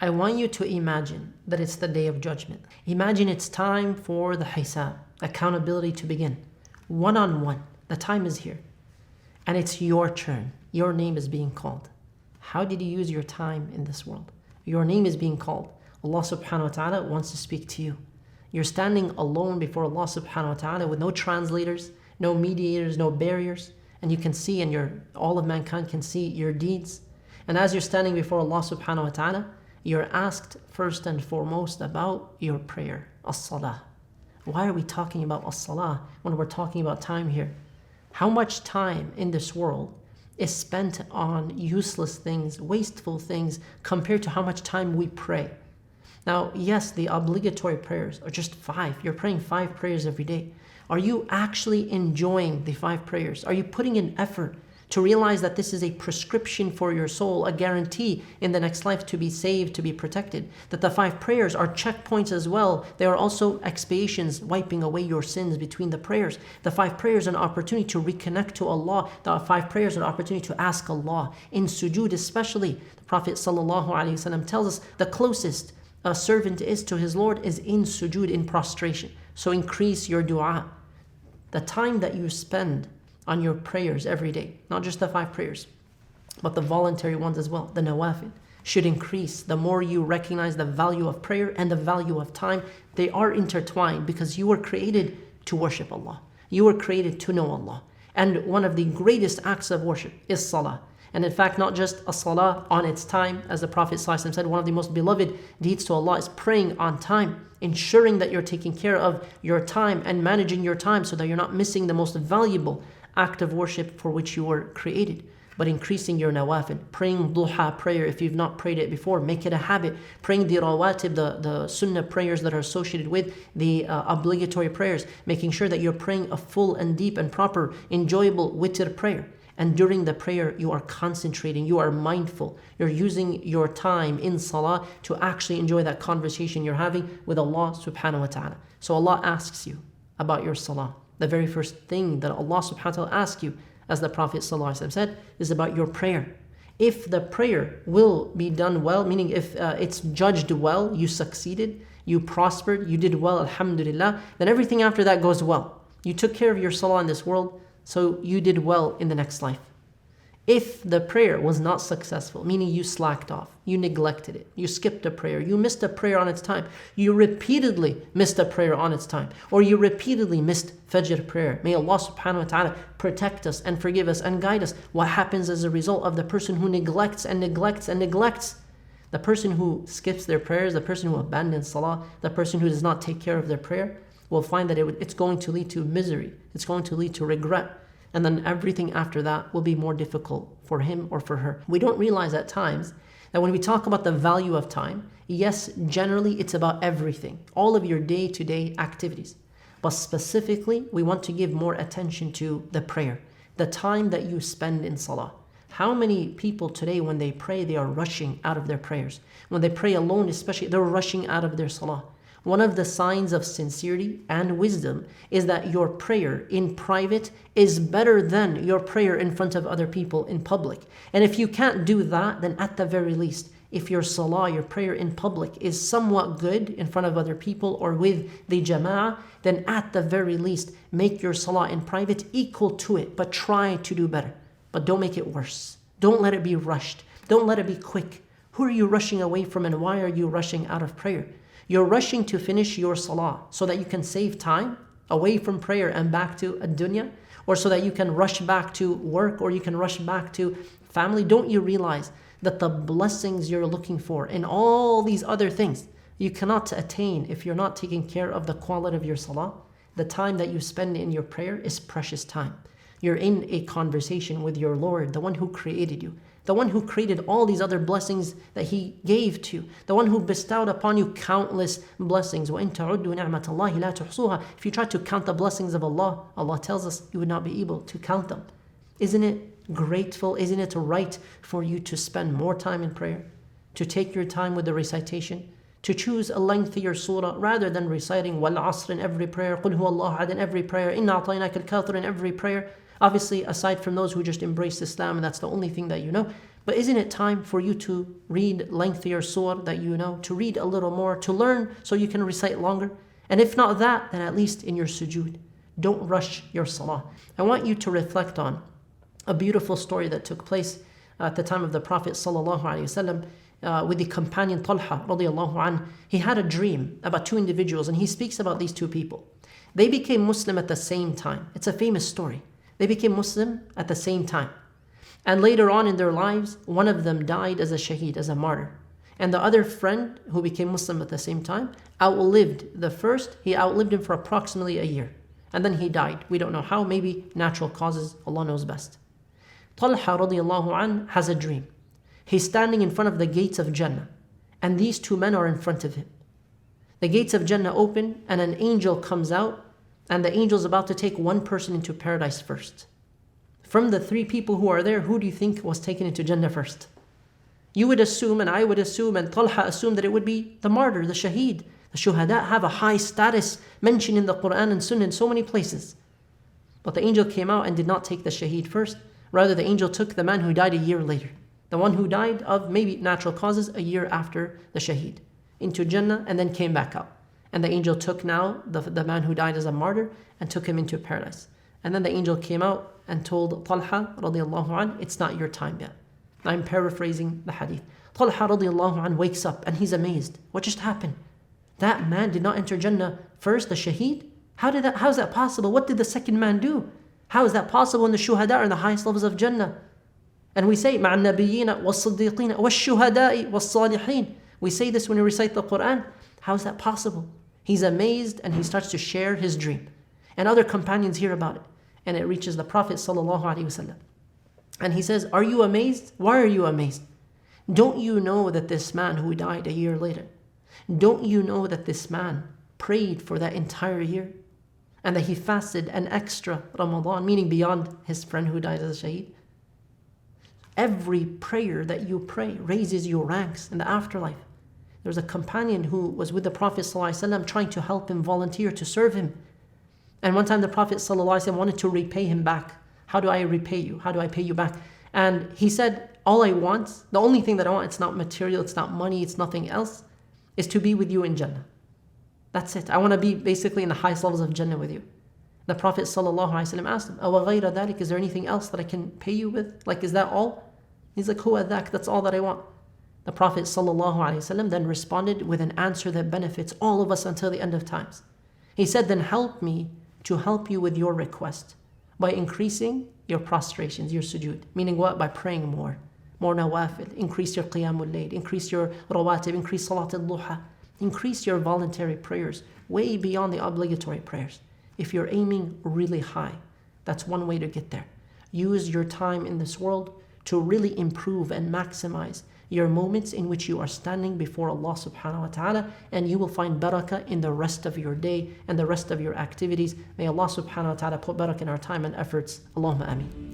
I want you to imagine that it's the day of judgment. Imagine it's time for the hisab, accountability to begin. One-on-one, the time is here. And it's your turn. Your name is being called. How did you use your time in this world? Your name is being called. Allah subhanahu wa ta'ala wants to speak to you. You're standing alone before Allah subhanahu wa ta'ala with no translators, no mediators, no barriers. And you can see, and all of mankind can see your deeds. And as you're standing before Allah subhanahu wa ta'ala, you're asked first and foremost about your prayer, as-salah. Why are we talking about as-salah when we're talking about time here? How much time in this world is spent on useless things, wasteful things, compared to how much time we pray? Now, yes, the obligatory prayers are just 5. You're praying 5 prayers every day. Are you actually enjoying the 5 prayers? Are you putting in effort to realize that this is a prescription for your soul, a guarantee in the next life to be saved, to be protected? That the 5 prayers are checkpoints as well. They are also expiations, wiping away your sins between the prayers. The 5 prayers are an opportunity to reconnect to Allah. The 5 prayers are an opportunity to ask Allah. In sujood especially, the Prophet ﷺ tells us the closest a servant is to his Lord is in sujood, in prostration. So increase your dua. The time that you spend on your prayers every day, not just the 5 prayers, but the voluntary ones as well, the nawafil, should increase. The more you recognize the value of prayer and the value of time, they are intertwined because you were created to worship Allah. You were created to know Allah. And one of the greatest acts of worship is salah. And in fact, not just a salah on its time, as the Prophet ﷺ said, one of the most beloved deeds to Allah is praying on time, ensuring that you're taking care of your time and managing your time so that you're not missing the most valuable act of worship for which you were created. But increasing your nawafil, praying duha prayer if you've not prayed it before, make it a habit. Praying the rawatib, the sunnah prayers that are associated with the obligatory prayers, making sure that you're praying a full and deep and proper, enjoyable witr prayer. And during the prayer, you are concentrating, you are mindful. You're using your time in salah to actually enjoy that conversation you're having with Allah subhanahu wa ta'ala. So Allah asks you about your salah. The very first thing that Allah subhanahu wa ta'ala asks you, as the Prophet ﷺ said, is about your prayer. If the prayer will be done well, meaning if it's judged well, you succeeded, you prospered, you did well, alhamdulillah, then everything after that goes well. You took care of your salah in this world, so you did well in the next life. If the prayer was not successful, meaning you slacked off, you neglected it, you skipped a prayer, you missed a prayer on its time, you repeatedly missed a prayer on its time, or you repeatedly missed Fajr prayer, may Allah subhanahu wa ta'ala protect us and forgive us and guide us. What happens as a result of the person who neglects and neglects and neglects? The person who skips their prayers, the person who abandons salah, the person who does not take care of their prayer, will find that it's going to lead to misery. It's going to lead to regret. And then everything after that will be more difficult for him or for her. We don't realize at times that when we talk about the value of time, yes, generally it's about everything, all of your day-to-day activities. But specifically, we want to give more attention to the prayer, the time that you spend in salah. How many people today, when they pray, they are rushing out of their prayers. When they pray alone especially, they're rushing out of their salah. One of the signs of sincerity and wisdom is that your prayer in private is better than your prayer in front of other people in public. And if you can't do that, then at the very least, if your salah, your prayer in public is somewhat good in front of other people or with the jama'ah, then at the very least, make your salah in private equal to it, but try to do better. But don't make it worse. Don't let it be rushed. Don't let it be quick. Who are you rushing away from, and why are you rushing out of prayer? You're rushing to finish your salah so that you can save time away from prayer and back to ad-dunya, or so that you can rush back to work, or you can rush back to family. Don't you realize that the blessings you're looking for in all these other things, you cannot attain if you're not taking care of the quality of your salah? The time that you spend in your prayer is precious time. You're in a conversation with your Lord, the one who created you, the one who created all these other blessings that He gave to you, the one who bestowed upon you countless blessings. وَإِن تَعُدُّوا نِعْمَةَ اللَّهِ لَا تُحْصُوهَا. If you try to count the blessings of Allah, Allah tells us you would not be able to count them. Isn't it grateful? Isn't it right for you to spend more time in prayer? To take your time with the recitation? To choose a lengthier surah rather than reciting وَالْعَصْرِ in every prayer, قُلْ هُوَ اللَّهُ أَحَدٌ in every prayer, إِنَّا أَعْطَيْنَاكَ الْكَوْثَرَ in every prayer. Obviously, aside from those who just embraced Islam and that's the only thing that you know, But isn't it time for you to read lengthier surah that you know, to read a little more, to learn so you can recite longer? And if not that, then at least in your sujood. Don't rush your salah. I want you to reflect on a beautiful story that took place at the time of the Prophet ﷺ with the companion Talha radiallahu anh. He had a dream about two individuals, and he speaks about these two people. They became Muslim at the same time. It's a famous story. They became Muslim at the same time. And later on in their lives, one of them died as a shaheed, as a martyr. And the other friend who became Muslim at the same time outlived the first. He outlived him for approximately a year. And then he died. We don't know how, maybe natural causes, Allah knows best. Talha radiallahu anh has a dream. He's standing in front of the gates of Jannah, and these two men are in front of him. The gates of Jannah open, and an angel comes out, and the angel is about to take one person into paradise first. From the three people who are there, who do you think was taken into Jannah first? You would assume, and I would assume, and Talha assumed that it would be the martyr, the shaheed. The shuhada have a high status mentioned in the Quran and Sunnah in so many places. But the angel came out and did not take the shaheed first. Rather, the angel took the man who died a year later. The one who died of maybe natural causes a year after the shaheed, into Jannah, and then came back out. And the angel took now the man who died as a martyr and took him into paradise. And then the angel came out and told Talha radiallahu anh, it's not your time yet. I'm paraphrasing the hadith. Talha radiallahu anh wakes up and he's amazed. What just happened? That man did not enter Jannah first, the shaheed? How is that possible? What did the second man do? How is that possible when the shuhada are in the highest levels of Jannah? And we say, مَعَ النَّبِيِّينَ وَالصِّدِّيقِينَ وَالشُّهَدَاءِ وَالصَّالِحِينَ. We say this when we recite the Quran. How is that possible? He's amazed and he starts to share his dream. And other companions hear about it. And it reaches the Prophet ﷺ. And he says, are you amazed? Why are you amazed? Don't you know that this man who died a year later, don't you know that this man prayed for that entire year? And that he fasted an extra Ramadan, meaning beyond his friend who died as a shaheed? Every prayer that you pray raises your ranks in the afterlife. There was a companion who was with the Prophet ﷺ trying to help him volunteer to serve him. And one time the Prophet ﷺ wanted to repay him back. How do I repay you? How do I pay you back? And he said, all I want, the only thing that I want, it's not material, it's not money, it's nothing else, is to be with you in Jannah. That's it. I want to be basically in the highest levels of Jannah with you. The Prophet ﷺ asked him, أَوَ غَيْرَ ذَلِكَ, is there anything else that I can pay you with? Like, is that all? He's like, هُوَ ذَاك, that's all that I want. The Prophet ﷺ then responded with an answer that benefits all of us until the end of times. He said, then help me to help you with your request by increasing your prostrations, your sujood. Meaning what? By praying more nawafil. Increase your qiyamul layl, increase your rawatib, increase salat al-duha. Increase your voluntary prayers way beyond the obligatory prayers. If you're aiming really high, that's one way to get there. Use your time in this world to really improve and maximize your moments in which you are standing before Allah subhanahu wa ta'ala, and you will find barakah in the rest of your day and the rest of your activities. May Allah subhanahu wa ta'ala put barakah in our time and efforts. Allahumma ameen.